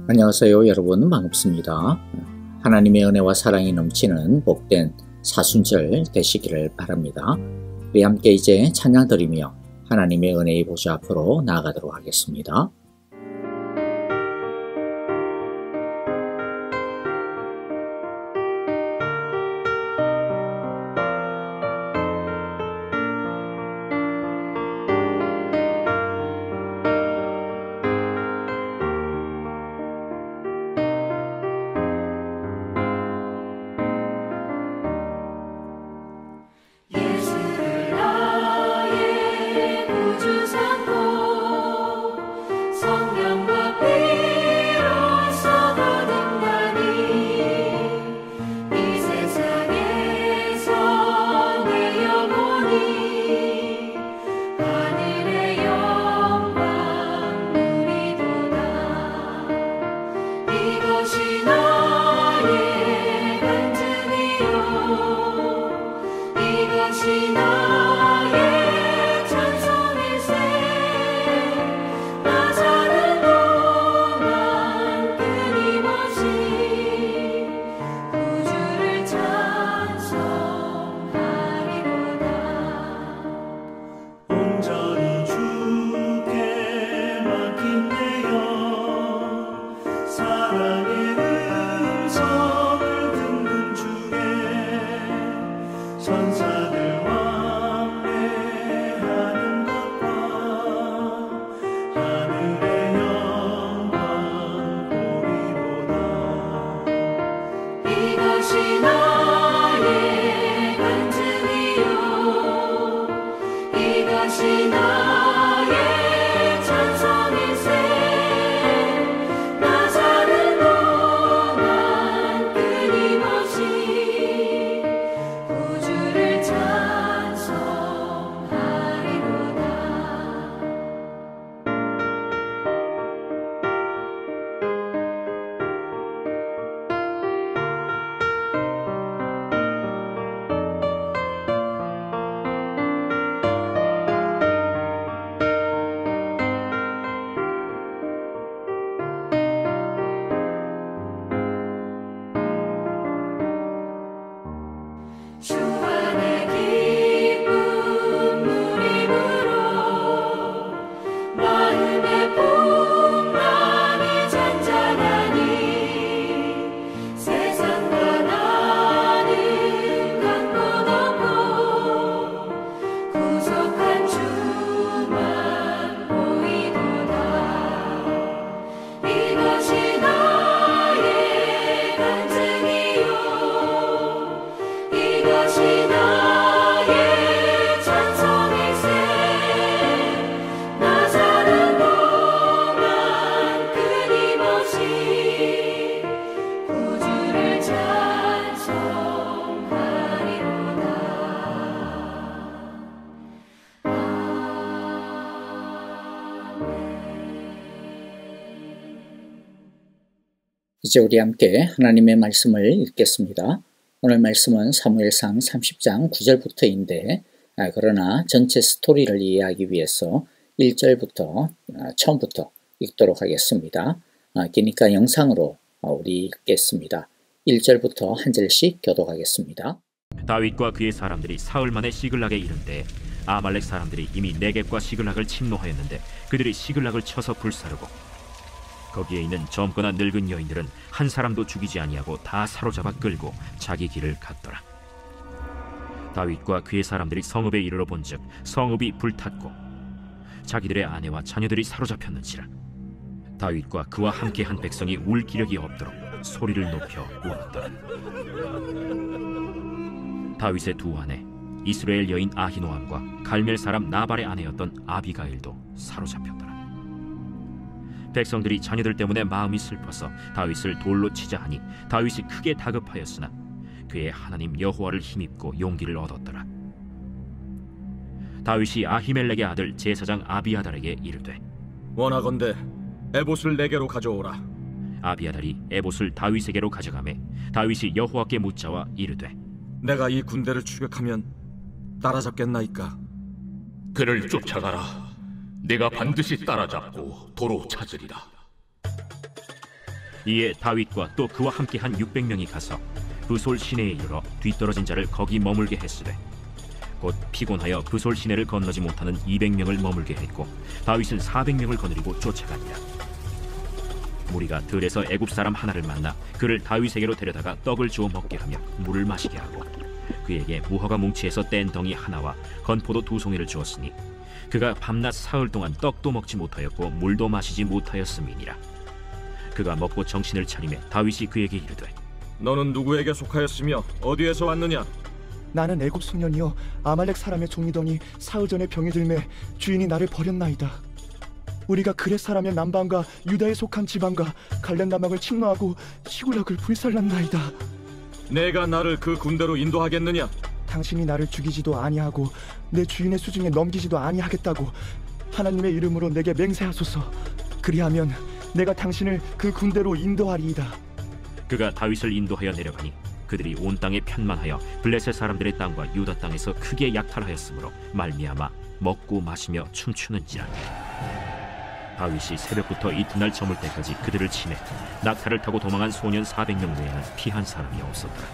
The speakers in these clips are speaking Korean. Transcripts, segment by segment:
안녕하세요 여러분, 반갑습니다. 하나님의 은혜와 사랑이 넘치는 복된 사순절 되시기를 바랍니다. 우리 함께 이제 찬양 드리며 하나님의 은혜의 보좌 앞으로 나아가도록 하겠습니다. 이제 우리 함께 하나님의 말씀을 읽겠습니다. 오늘 말씀은 사무엘상 30장 9절부터인데 그러나 전체 스토리를 이해하기 위해서 1절부터 처음부터 읽도록 하겠습니다. 기니까 영상으로 우리 읽겠습니다. 1절부터 한 절씩 교독하겠습니다. 다윗과 그의 사람들이 사흘 만에 시글락에 이른데 아말렉 사람들이 이미 네겝과 시글락을 침노하였는데 그들이 시글락을 쳐서 불사르고 거기에 있는 젊거나 늙은 여인들은 한 사람도 죽이지 아니하고 다 사로잡아 끌고 자기 길을 갔더라. 다윗과 그의 사람들이 성읍에 이르러 본즉 성읍이 불탔고 자기들의 아내와 자녀들이 사로잡혔는지라. 다윗과 그와 함께한 백성이 울 기력이 없도록 소리를 높여 울었더라. 다윗의 두 아내 이스라엘 여인 아히노암과 갈멜 사람 나발의 아내였던 아비가일도 사로잡혔더라. 백성들이 자녀들 때문에 마음이 슬퍼서 다윗을 돌로 치자 하니 다윗이 크게 다급하였으나 그의 하나님 여호와를 힘입고 용기를 얻었더라. 다윗이 아히멜렉의 아들 제사장 아비아달에게 이르되 원하건대 에봇을 내게로 가져오라. 아비아달이 에봇을 다윗에게로 가져가매 다윗이 여호와께 묻자와 이르되 내가 이 군대를 추격하면 따라잡겠나이까? 그를 쫓아가라. 내가 반드시 따라잡고 도로 찾으리라. 이에 다윗과 또 그와 함께한 600명이 가서 브솔 시내에 이르러 뒤떨어진 자를 거기 머물게 했으되 곧 피곤하여 브솔 시내를 건너지 못하는 200명을 머물게 했고 다윗은 400명을 거느리고 쫓아가니라. 무리가 들에서 애굽 사람 하나를 만나 그를 다윗에게로 데려다가 떡을 주어 먹게 하며 물을 마시게 하고 그에게 무화과 뭉치에서 뗀 덩이 하나와 건포도 2송이를 주었으니 그가 밤낮 사흘 동안 떡도 먹지 못하였고 물도 마시지 못하였음이니라. 그가 먹고 정신을 차리매 다윗이 그에게 이르되 너는 누구에게 속하였으며 어디에서 왔느냐? 나는 애굽 소년이여 아말렉 사람의 종이더니 사흘 전에 병이 들매 주인이 나를 버렸나이다. 우리가 그렛 사람의 남방과 유다에 속한 지방과 갈렙 남방을 침노하고 시굴락을 불살랐나이다. 내가 나를 그 군대로 인도하겠느냐? 당신이 나를 죽이지도 아니하고 내 주인의 수중에 넘기지도 아니하겠다고 하나님의 이름으로 내게 맹세하소서. 그리하면 내가 당신을 그 군대로 인도하리이다. 그가 다윗을 인도하여 내려가니 그들이 온 땅에 편만하여 블레셋 사람들의 땅과 유다 땅에서 크게 약탈하였으므로 말미암아 먹고 마시며 춤추는지라. 다윗이 새벽부터 이튿날 저물 때까지 그들을 치매 낙타를 타고 도망한 소년 400명 외에는 피한 사람이 없었더라.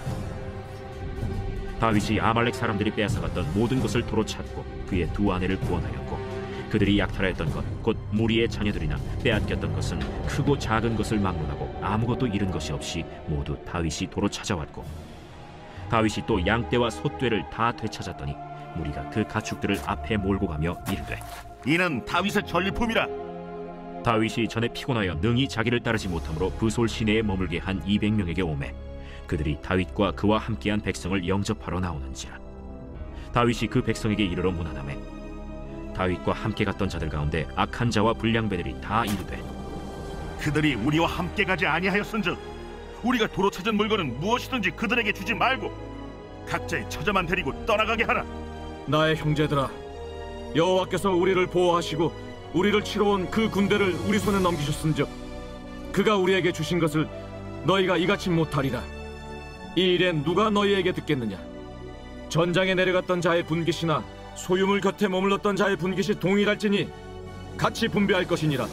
다윗이 아말렉 사람들이 빼앗아갔던 모든 것을 도로 찾고 그의 두 아내를 구원하였고 그들이 약탈하였던 것 곧 무리의 자녀들이나 빼앗겼던 것은 크고 작은 것을 막론하고 아무것도 잃은 것이 없이 모두 다윗이 도로 찾아왔고 다윗이 또 양떼와 소떼를 다 되찾았더니 무리가 그 가축들을 앞에 몰고 가며 이르되 이는 다윗의 전리품이라. 다윗이 전에 피곤하여 능히 자기를 따르지 못하므로 브솔 시내에 머물게 한 200명에게 오매 그들이 다윗과 그와 함께한 백성을 영접하러 나오는지라. 다윗이 그 백성에게 이르러 문안하매 다윗과 함께 갔던 자들 가운데 악한 자와 불량배들이 다 이르되 그들이 우리와 함께 가지 아니하였은즉 우리가 도로 찾은 물건은 무엇이든지 그들에게 주지 말고 각자의 처자만 데리고 떠나가게 하라. 나의 형제들아, 여호와께서 우리를 보호하시고 우리를 치러 온 그 군대를 우리 손에 넘기셨은즉 그가 우리에게 주신 것을 너희가 이같이 못하리라. 이 일엔 누가 너희에게 듣겠느냐? 전장에 내려갔던 자의 분깃이나 소유물 곁에 머물렀던 자의 분깃이 동일할지니 같이 분배할 것이니라.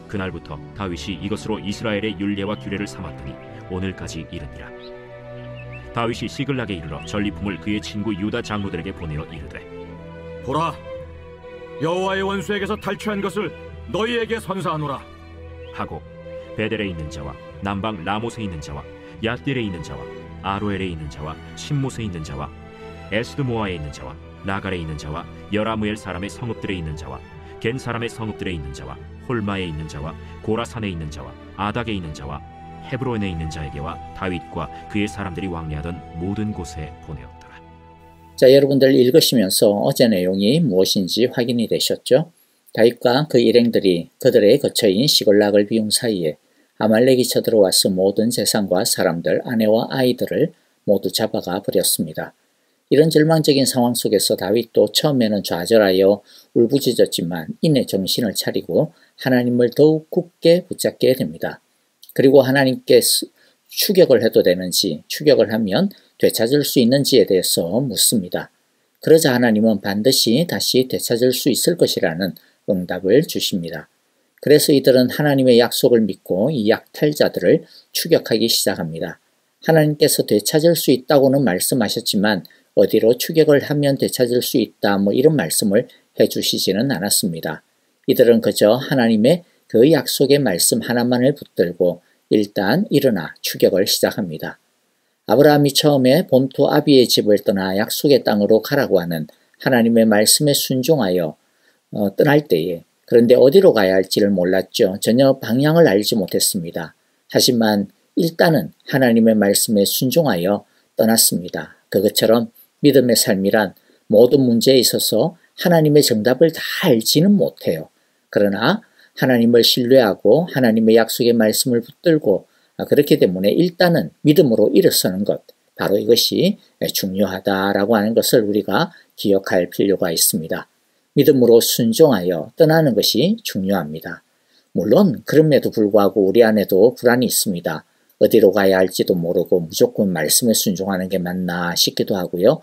그날부터 다윗이 이것으로 이스라엘의 율례와 규례를 삼았더니 오늘까지 이르니라. 다윗이 시글락에 이르러 전리품을 그의 친구 유다 장로들에게 보내어 이르되 보라, 여호와의 원수에게서 탈취한 것을 너희에게 선사하노라 하고 베델에 있는 자와 남방 라못에 있는 자와 얏딜에 있는 자와 아로엘에 있는 자와 신못에 있는 자와 에스드모아에 있는 자와 나갈에 있는 자와 여라무엘 사람의 성읍들에 있는 자와 겐 사람의 성읍들에 있는 자와 홀마에 있는 자와 고라산에 있는 자와 아닥에 있는 자와 헤브론에 있는 자에게와 다윗과 그의 사람들이 왕래하던 모든 곳에 보내었더라. 자, 여러분들 읽으시면서 어제 내용이 무엇인지 확인이 되셨죠? 다윗과 그 일행들이 그들의 거처인 시글락을 비운 사이에 아말렉이 쳐들어와서 모든 재산과 사람들, 아내와 아이들을 모두 잡아가 버렸습니다. 이런 절망적인 상황 속에서 다윗도 처음에는 좌절하여 울부짖었지만 이내 정신을 차리고 하나님을 더욱 굳게 붙잡게 됩니다. 그리고 하나님께 추격을 해도 되는지, 추격을 하면 되찾을 수 있는지에 대해서 묻습니다. 그러자 하나님은 반드시 다시 되찾을 수 있을 것이라는 응답을 주십니다. 그래서 이들은 하나님의 약속을 믿고 이 약탈자들을 추격하기 시작합니다. 하나님께서 되찾을 수 있다고는 말씀하셨지만 어디로 추격을 하면 되찾을 수 있다 이런 말씀을 해주시지는 않았습니다. 이들은 그저 하나님의 그 약속의 말씀 하나만을 붙들고 일단 일어나 추격을 시작합니다. 아브라함이 처음에 본토 아비의 집을 떠나 약속의 땅으로 가라고 하는 하나님의 말씀에 순종하여 떠날 때에 그런데 어디로 가야 할지를 몰랐죠. 전혀 방향을 알지 못했습니다. 하지만 일단은 하나님의 말씀에 순종하여 떠났습니다. 그것처럼 믿음의 삶이란 모든 문제에 있어서 하나님의 정답을 다 알지는 못해요. 그러나 하나님을 신뢰하고 하나님의 약속의 말씀을 붙들고 그렇기 때문에 일단은 믿음으로 일어서는 것, 바로 이것이 중요하다라고 하는 것을 우리가 기억할 필요가 있습니다. 믿음으로 순종하여 떠나는 것이 중요합니다. 물론 그럼에도 불구하고 우리 안에도 불안이 있습니다. 어디로 가야 할지도 모르고 무조건 말씀에 순종하는 게 맞나 싶기도 하고요.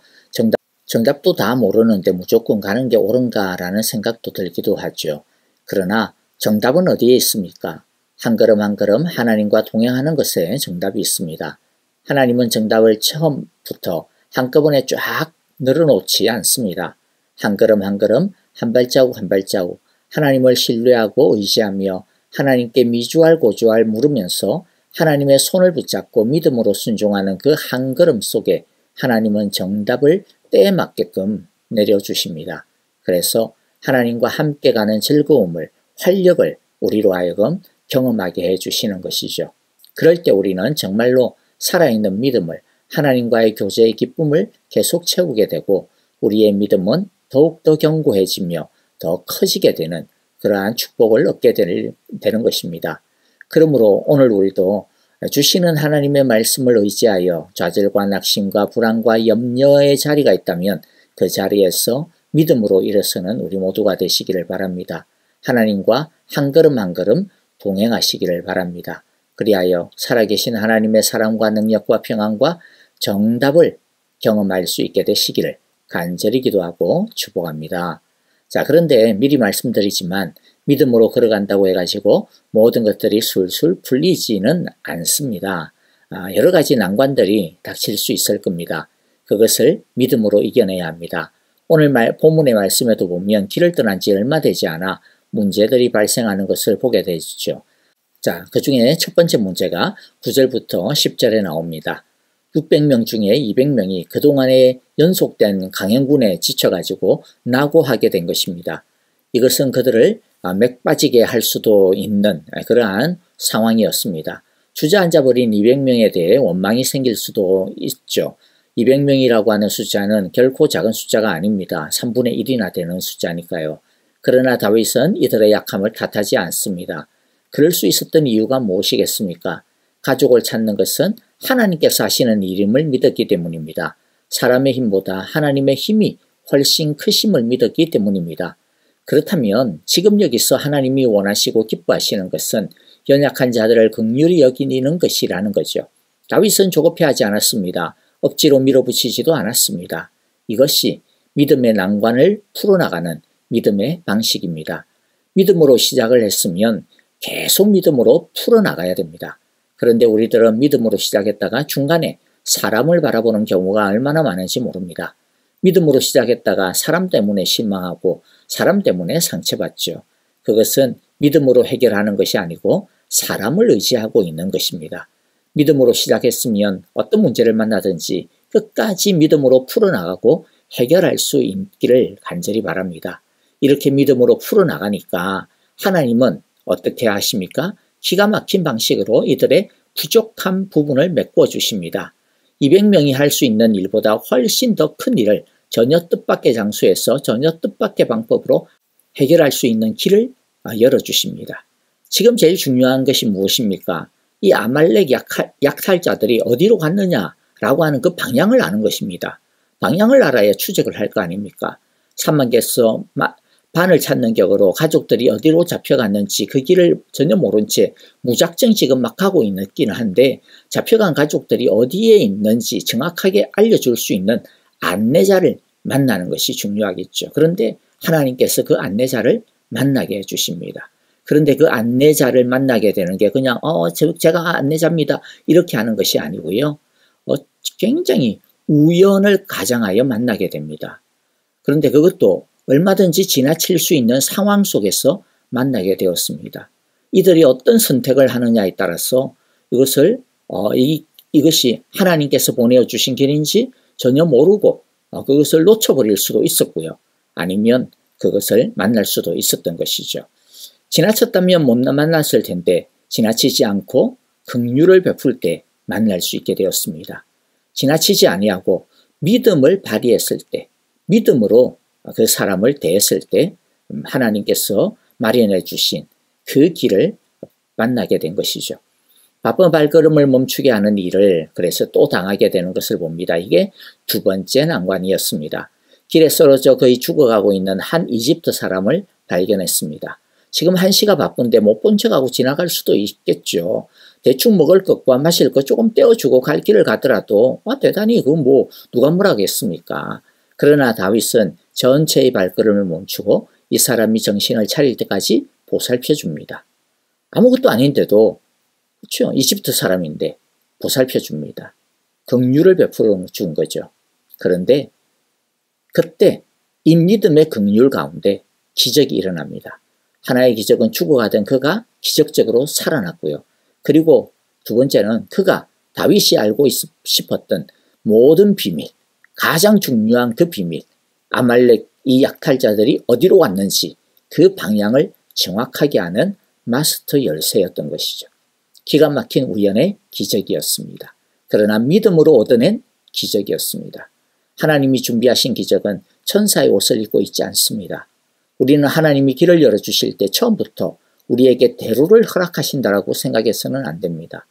정답도 다 모르는데 무조건 가는 게 옳은가라는 생각도 들기도 하죠. 그러나 정답은 어디에 있습니까? 한 걸음 한 걸음 하나님과 동행하는 것에 정답이 있습니다. 하나님은 정답을 처음부터 한꺼번에 쫙 늘어놓지 않습니다. 한 걸음 한 걸음, 한 발자국 한 발자국 하나님을 신뢰하고 의지하며 하나님께 미주알 고주알 물으면서 하나님의 손을 붙잡고 믿음으로 순종하는 그 한 걸음 속에 하나님은 정답을 때에 맞게끔 내려주십니다. 그래서 하나님과 함께 가는 즐거움을, 활력을 우리로 하여금 경험하게 해주시는 것이죠. 그럴 때 우리는 정말로 살아있는 믿음을, 하나님과의 교제의 기쁨을 계속 채우게 되고 우리의 믿음은 더욱더 견고해지며 더 커지게 되는 그러한 축복을 얻게 되는 것입니다. 그러므로 오늘 우리도 주시는 하나님의 말씀을 의지하여 좌절과 낙심과 불안과 염려의 자리가 있다면 그 자리에서 믿음으로 일어서는 우리 모두가 되시기를 바랍니다. 하나님과 한 걸음 한 걸음 동행하시기를 바랍니다. 그리하여 살아계신 하나님의 사랑과 능력과 평안과 정답을 경험할 수 있게 되시기를 간절히 기도하고 축복합니다. 자, 그런데 미리 말씀드리지만 믿음으로 걸어간다고 해가지고 모든 것들이 술술 풀리지는 않습니다. 여러 가지 난관들이 닥칠 수 있을 겁니다. 그것을 믿음으로 이겨내야 합니다. 오늘 본문의 말씀에도 보면 길을 떠난 지 얼마 되지 않아 문제들이 발생하는 것을 보게 되죠. 자, 그 중에 첫 번째 문제가 9절부터 10절에 나옵니다. 600명 중에 200명이 그동안에 연속된 강행군에 지쳐가지고 낙오하게 된 것입니다. 이것은 그들을 맥 빠지게 할 수도 있는 그러한 상황이었습니다. 주저앉아버린 200명에 대해 원망이 생길 수도 있죠. 200명이라고 하는 숫자는 결코 작은 숫자가 아닙니다. 3분의 1이나 되는 숫자니까요. 그러나 다윗은 이들의 약함을 탓하지 않습니다. 그럴 수 있었던 이유가 무엇이겠습니까? 가족을 찾는 것은 하나님께서 하시는 일임을 믿었기 때문입니다. 사람의 힘보다 하나님의 힘이 훨씬 크심을 믿었기 때문입니다. 그렇다면 지금 여기서 하나님이 원하시고 기뻐하시는 것은 연약한 자들을 긍휼히 여기는 것이라는 거죠. 다윗은 조급해하지 않았습니다. 억지로 밀어붙이지도 않았습니다. 이것이 믿음의 난관을 풀어나가는 믿음의 방식입니다. 믿음으로 시작을 했으면 계속 믿음으로 풀어나가야 됩니다. 그런데 우리들은 믿음으로 시작했다가 중간에 사람을 바라보는 경우가 얼마나 많은지 모릅니다. 믿음으로 시작했다가 사람 때문에 실망하고 사람 때문에 상처받죠. 그것은 믿음으로 해결하는 것이 아니고 사람을 의지하고 있는 것입니다. 믿음으로 시작했으면 어떤 문제를 만나든지 끝까지 믿음으로 풀어나가고 해결할 수 있기를 간절히 바랍니다. 이렇게 믿음으로 풀어나가니까 하나님은 어떻게 하십니까? 기가 막힌 방식으로 이들의 부족한 부분을 메꿔 주십니다. 200명이 할 수 있는 일보다 훨씬 더 큰 일을 전혀 뜻밖의 장소에서 전혀 뜻밖의 방법으로 해결할 수 있는 길을 열어주십니다. 지금 제일 중요한 것이 무엇입니까? 이 아말렉 약탈자들이 어디로 갔느냐라고 하는 그 방향을 아는 것입니다. 방향을 알아야 추적을 할 거 아닙니까? 사막에서 반을 찾는 격으로 가족들이 어디로 잡혀갔는지 그 길을 전혀 모른 채 무작정 지금 막 가고 있기는 한데 잡혀간 가족들이 어디에 있는지 정확하게 알려줄 수 있는 안내자를 만나는 것이 중요하겠죠. 그런데 하나님께서 그 안내자를 만나게 해주십니다. 그런데 그 안내자를 만나게 되는 게 그냥 제가 안내자입니다 이렇게 하는 것이 아니고요. 굉장히 우연을 가장하여 만나게 됩니다. 그런데 그것도 얼마든지 지나칠 수 있는 상황 속에서 만나게 되었습니다. 이들이 어떤 선택을 하느냐에 따라서 이것이 하나님께서 보내주신 길인지 전혀 모르고 그것을 놓쳐버릴 수도 있었고요. 아니면 그것을 만날 수도 있었던 것이죠. 지나쳤다면 못 만났을 텐데 지나치지 않고 긍휼을 베풀 때 만날 수 있게 되었습니다. 지나치지 아니하고 믿음을 발휘했을 때, 믿음으로 그 사람을 대했을 때 하나님께서 마련해 주신 그 길을 만나게 된 것이죠. 바쁜 발걸음을 멈추게 하는 일을 그래서 또 당하게 되는 것을 봅니다. 이게 두 번째 난관이었습니다. 길에 쓰러져 거의 죽어가고 있는 한 이집트 사람을 발견했습니다. 지금 한시가 바쁜데 못 본 척하고 지나갈 수도 있겠죠. 대충 먹을 것과 마실 것 조금 떼어주고 갈 길을 가더라도 대단히 누가 뭐라겠습니까? 그러나 다윗은 전체의 발걸음을 멈추고 이 사람이 정신을 차릴 때까지 보살펴 줍니다. 아무것도 아닌데도 그렇죠. 이집트 사람인데 보살펴 줍니다. 긍휼을 베풀어 준 거죠. 그런데 그때 이 믿음의 긍휼 가운데 기적이 일어납니다. 하나의 기적은 죽어가던 그가 기적적으로 살아났고요. 그리고 두 번째는 그가 다윗이 알고 싶었던 모든 비밀, 가장 중요한 그 비밀, 아말렉 이 약탈자들이 어디로 왔는지 그 방향을 정확하게 아는 마스터 열쇠였던 것이죠. 기가 막힌 우연의 기적이었습니다. 그러나 믿음으로 얻어낸 기적이었습니다. 하나님이 준비하신 기적은 천사의 옷을 입고 있지 않습니다. 우리는 하나님이 길을 열어주실 때 처음부터 우리에게 대로를 허락하신다라고 생각해서는 안 됩니다.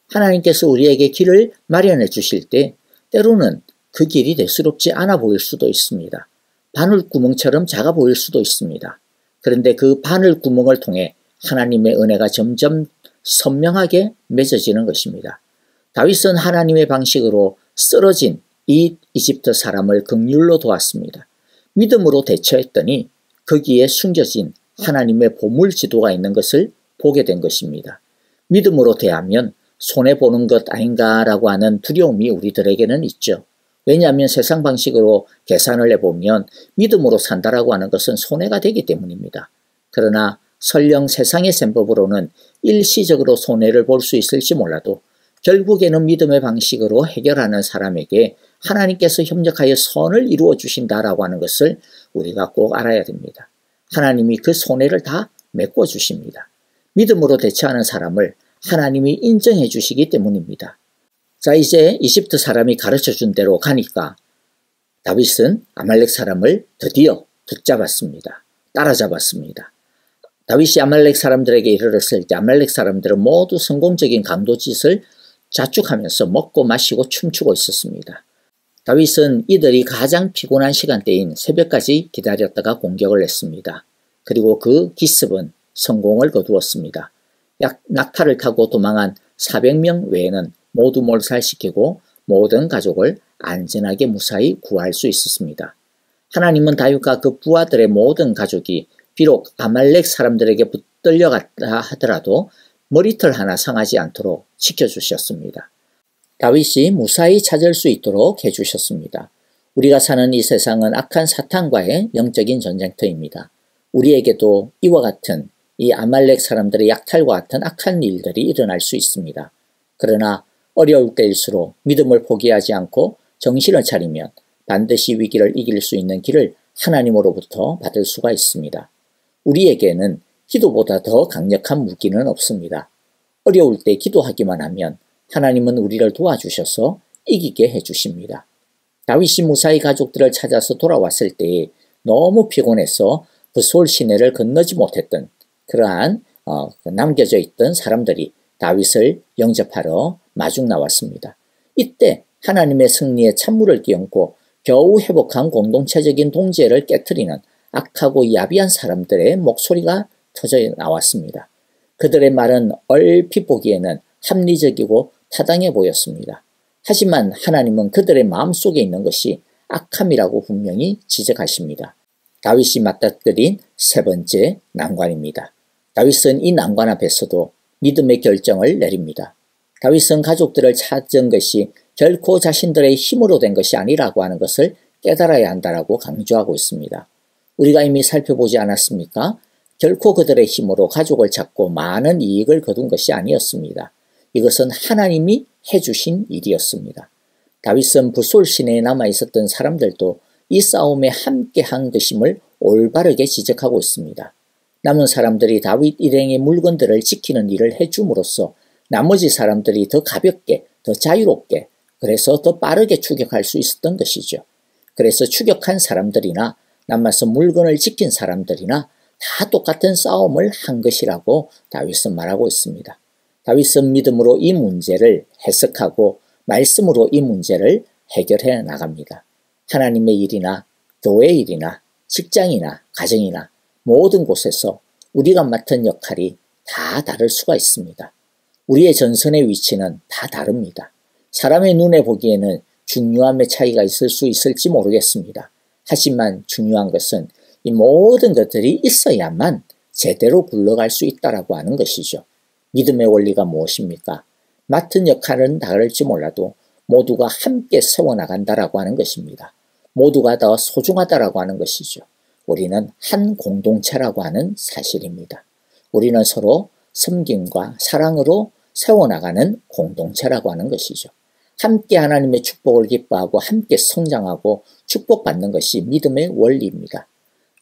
하나님께서 우리에게 길을 마련해 주실 때 때로는 그 길이 대수롭지 않아 보일 수도 있습니다. 바늘구멍처럼 작아 보일 수도 있습니다. 그런데 그 바늘구멍을 통해 하나님의 은혜가 점점 선명하게 맺어지는 것입니다. 다윗은 하나님의 방식으로 쓰러진 이 이집트 사람을 긍휼로 도왔습니다. 믿음으로 대처했더니 거기에 숨겨진 하나님의 보물 지도가 있는 것을 보게 된 것입니다. 믿음으로 대하면 손해보는 것 아닌가라고 하는 두려움이 우리들에게는 있죠. 왜냐하면 세상 방식으로 계산을 해보면 믿음으로 산다라고 하는 것은 손해가 되기 때문입니다. 그러나 설령 세상의 셈법으로는 일시적으로 손해를 볼 수 있을지 몰라도 결국에는 믿음의 방식으로 해결하는 사람에게 하나님께서 협력하여 선을 이루어 주신다라고 하는 것을 우리가 꼭 알아야 됩니다. 하나님이 그 손해를 다 메꿔 주십니다. 믿음으로 대처하는 사람을 하나님이 인정해 주시기 때문입니다. 자, 이제 이집트 사람이 가르쳐 준 대로 가니까 다윗은 아말렉 사람을 드디어 붙잡았습니다. 따라잡았습니다. 다윗이 아말렉 사람들에게 이르렀을 때 아말렉 사람들은 모두 성공적인 강도짓을 자축하면서 먹고 마시고 춤추고 있었습니다. 다윗은 이들이 가장 피곤한 시간대인 새벽까지 기다렸다가 공격을 했습니다. 그리고 그 기습은 성공을 거두었습니다. 낙타를 타고 도망한 400명 외에는 모두 몰살시키고 모든 가족을 안전하게 무사히 구할 수 있었습니다. 하나님은 다윗과 그 부하들의 모든 가족이 비록 아말렉 사람들에게 붙들려갔다 하더라도 머리털 하나 상하지 않도록 지켜주셨습니다. 다윗이 무사히 찾을 수 있도록 해주셨습니다. 우리가 사는 이 세상은 악한 사탄과의 영적인 전쟁터입니다. 우리에게도 이와 같은 이 아말렉 사람들의 약탈과 같은 악한 일들이 일어날 수 있습니다. 그러나 어려울 때일수록 믿음을 포기하지 않고 정신을 차리면 반드시 위기를 이길 수 있는 길을 하나님으로부터 받을 수가 있습니다. 우리에게는 기도보다 더 강력한 무기는 없습니다. 어려울 때 기도하기만 하면 하나님은 우리를 도와주셔서 이기게 해주십니다. 다윗이 무사히 가족들을 찾아서 돌아왔을 때에 너무 피곤해서 브솔 시내를 건너지 못했던 그러한 남겨져 있던 사람들이 다윗을 영접하러 마중 나왔습니다. 이때 하나님의 승리에 찬물을 끼얹고 겨우 회복한 공동체적인 동지애를 깨트리는 악하고 야비한 사람들의 목소리가 터져 나왔습니다. 그들의 말은 얼핏 보기에는 합리적이고 타당해 보였습니다. 하지만 하나님은 그들의 마음속에 있는 것이 악함이라고 분명히 지적하십니다. 다윗이 맞닥뜨린 세 번째 난관입니다. 다윗은 이 난관 앞에서도 믿음의 결정을 내립니다. 다윗은 가족들을 찾은 것이 결코 자신들의 힘으로 된 것이 아니라고 하는 것을 깨달아야 한다라고 강조하고 있습니다. 우리가 이미 살펴보지 않았습니까? 결코 그들의 힘으로 가족을 찾고 많은 이익을 거둔 것이 아니었습니다. 이것은 하나님이 해주신 일이었습니다. 다윗은 브솔 시내에 남아있었던 사람들도 이 싸움에 함께한 것임을 올바르게 지적하고 있습니다. 남은 사람들이 다윗 일행의 물건들을 지키는 일을 해줌으로써 나머지 사람들이 더 가볍게, 더 자유롭게, 그래서 더 빠르게 추격할 수 있었던 것이죠. 그래서 추격한 사람들이나 남아서 물건을 지킨 사람들이나 다 똑같은 싸움을 한 것이라고 다윗은 말하고 있습니다. 다윗은 믿음으로 이 문제를 해석하고 말씀으로 이 문제를 해결해 나갑니다. 하나님의 일이나 교회 일이나 직장이나 가정이나 모든 곳에서 우리가 맡은 역할이 다 다를 수가 있습니다. 우리의 전선의 위치는 다 다릅니다. 사람의 눈에 보기에는 중요함의 차이가 있을 수 있을지 모르겠습니다. 하지만 중요한 것은 이 모든 것들이 있어야만 제대로 굴러갈 수 있다라고 하는 것이죠. 믿음의 원리가 무엇입니까? 맡은 역할은 다를지 몰라도 모두가 함께 세워나간다라고 하는 것입니다. 모두가 더 소중하다라고 하는 것이죠. 우리는 한 공동체라고 하는 사실입니다. 우리는 서로 섬김과 사랑으로 세워나가는 공동체라고 하는 것이죠. 함께 하나님의 축복을 기뻐하고 함께 성장하고 축복받는 것이 믿음의 원리입니다.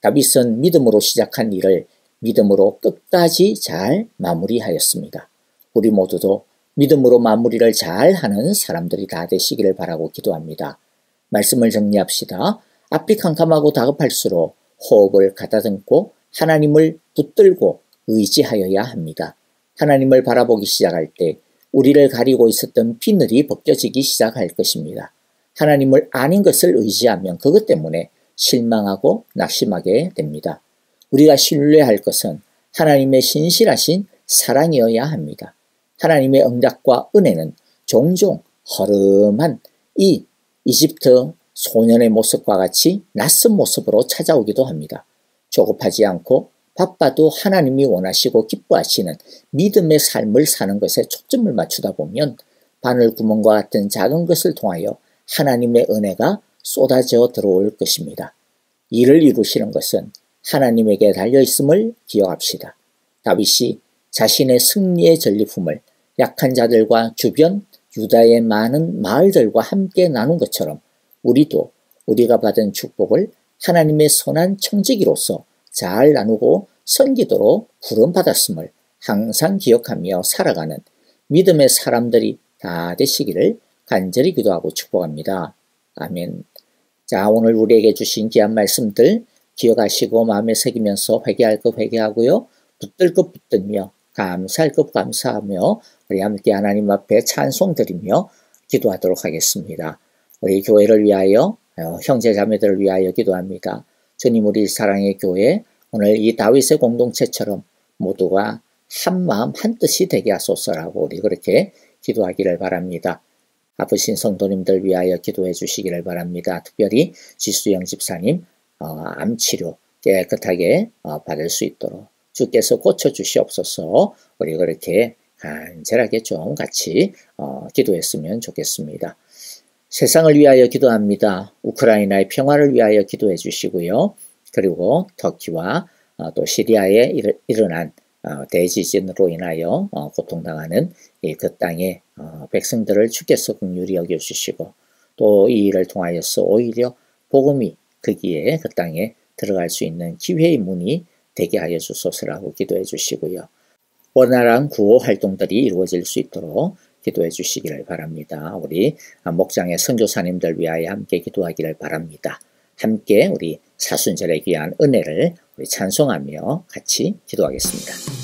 다윗은 믿음으로 시작한 일을 믿음으로 끝까지 잘 마무리하였습니다. 우리 모두도 믿음으로 마무리를 잘 하는 사람들이 다 되시기를 바라고 기도합니다. 말씀을 정리합시다. 앞이 캄캄하고 다급할수록 호흡을 가다듬고 하나님을 붙들고 의지하여야 합니다. 하나님을 바라보기 시작할 때 우리를 가리고 있었던 비늘이 벗겨지기 시작할 것입니다. 하나님을 아닌 것을 의지하면 그것 때문에 실망하고 낙심하게 됩니다. 우리가 신뢰할 것은 하나님의 신실하신 사랑이어야 합니다. 하나님의 응답과 은혜는 종종 허름한 이 이집트 소년의 모습과 같이 낯선 모습으로 찾아오기도 합니다. 조급하지 않고 바빠도 하나님이 원하시고 기뻐하시는 믿음의 삶을 사는 것에 초점을 맞추다 보면 바늘구멍과 같은 작은 것을 통하여 하나님의 은혜가 쏟아져 들어올 것입니다. 이를 이루시는 것은 하나님에게 달려있음을 기억합시다. 다윗이 자신의 승리의 전리품을 약한 자들과 주변 유다의 많은 마을들과 함께 나눈 것처럼 우리도 우리가 받은 축복을 하나님의 선한 청지기로서 잘 나누고 섬기도록 부름받았음을 항상 기억하며 살아가는 믿음의 사람들이 다 되시기를 간절히 기도하고 축복합니다. 아멘. 자, 오늘 우리에게 주신 귀한 말씀들 기억하시고 마음에 새기면서 회개할 것 회개하고요. 붙들 것 붙들며 감사할 것 감사하며 우리 함께 하나님 앞에 찬송 드리며 기도하도록 하겠습니다. 우리 교회를 위하여 형제 자매들을 위하여 기도합니다. 주님 우리 사랑의 교회 오늘 이 다윗의 공동체처럼 모두가 한 마음 한 뜻이 되게 하소서라고 우리 그렇게 기도하기를 바랍니다. 아프신 성도님들 위하여 기도해 주시기를 바랍니다. 특별히 지수영 집사님 암치료 깨끗하게 받을 수 있도록 주께서 고쳐주시옵소서. 우리 그렇게 간절하게 좀 같이 기도했으면 좋겠습니다. 세상을 위하여 기도합니다. 우크라이나의 평화를 위하여 기도해 주시고요. 그리고 터키와 또 시리아에 일어난 대지진으로 인하여 고통당하는 그 땅의 백성들을 주께서 긍휼히 여겨주시고 또 이 일을 통하여서 오히려 복음이 거기에 그 땅에 들어갈 수 있는 기회의 문이 되게 하여 주소서라고 기도해 주시고요. 원활한 구호 활동들이 이루어질 수 있도록 기도해 주시기를 바랍니다. 우리 목장의 선교사님들 위하여 함께 기도하기를 바랍니다. 함께 우리 사순절의 귀한 은혜를 우리 찬송하며 같이 기도하겠습니다.